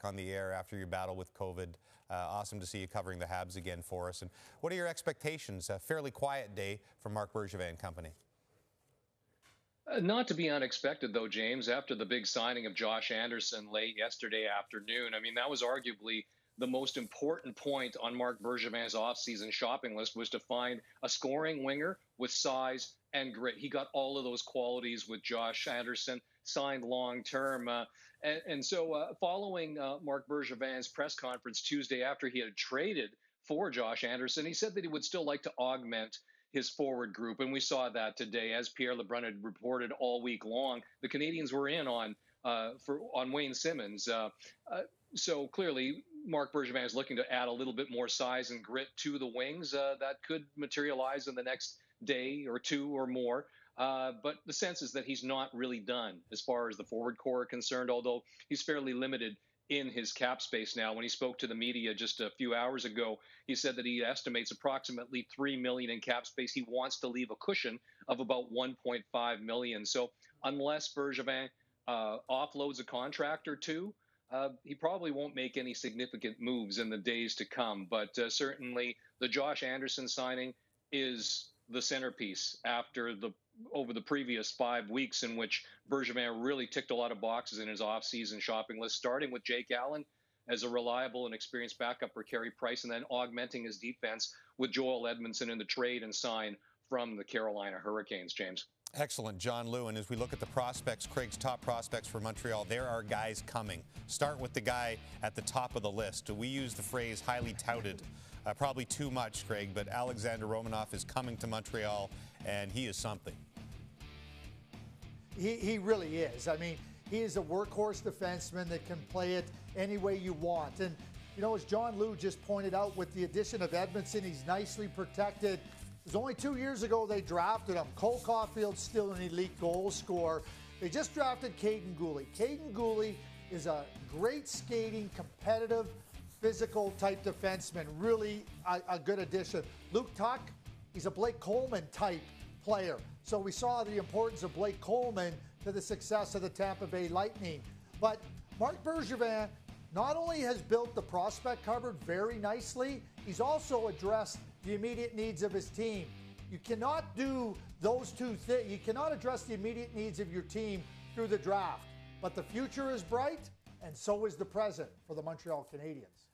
on the air after your battle with COVID. Awesome to see you covering the Habs again for us. And what are your expectations? A fairly quiet day for Marc Bergevin and company. Not to be unexpected, though, James, after the big signing of Josh Anderson late yesterday afternoon. I mean, that was arguably the most important point on Marc Bergevin's offseason shopping list, was to find a scoring winger with size and grit. He got all of those qualities with Josh Anderson, signed long-term. So following Marc Bergevin's press conference Tuesday after he had traded for Josh Anderson, he said that he would still like to augment his forward group. And we saw that today, as Pierre LeBrun had reported all week long. The Canadiens were in on Wayne Simmons. So clearly, Marc Bergevin is looking to add a little bit more size and grit to the wings. That could materialize in the next day or two or more. But the sense is that he's not really done as far as the forward core are concerned, although he's fairly limited in his cap space now. When he spoke to the media just a few hours ago, he said that he estimates approximately $3 million in cap space. He wants to leave a cushion of about $1.5 million. So unless Bergevin offloads a contract or two, he probably won't make any significant moves in the days to come. But certainly the Josh Anderson signing is the centerpiece over the previous 5 weeks, in which Bergevin really ticked a lot of boxes in his offseason shopping list, starting with Jake Allen as a reliable and experienced backup for Carey Price, and then augmenting his defense with Joel Edmondson in the trade and sign from the Carolina Hurricanes, James. Excellent, John Lewin. As we look at the prospects, Craig's top prospects for Montreal, there are guys coming. Start with the guy at the top of the list. We use the phrase highly touted, probably too much, Craig, but Alexander Romanov is coming to Montreal, and he is something. He really is. I mean, he is a workhorse defenseman that can play it any way you want. And, you know, as John Lou just pointed out, with the addition of Edmondson, he's nicely protected. It was only 2 years ago they drafted him. Cole Caulfield's still an elite goal scorer. They just drafted Caden Gooley. Caden Gooley is a great skating, competitive, physical type defenseman. Really a good addition. Luke Tuck, he's a Blake Coleman type player. So we saw the importance of Blake Coleman to the success of the Tampa Bay Lightning. But Marc Bergevin not only has built the prospect cupboard very nicely, he's also addressed the immediate needs of his team. You cannot do those two things. You cannot address the immediate needs of your team through the draft. But the future is bright, and so is the present for the Montreal Canadiens.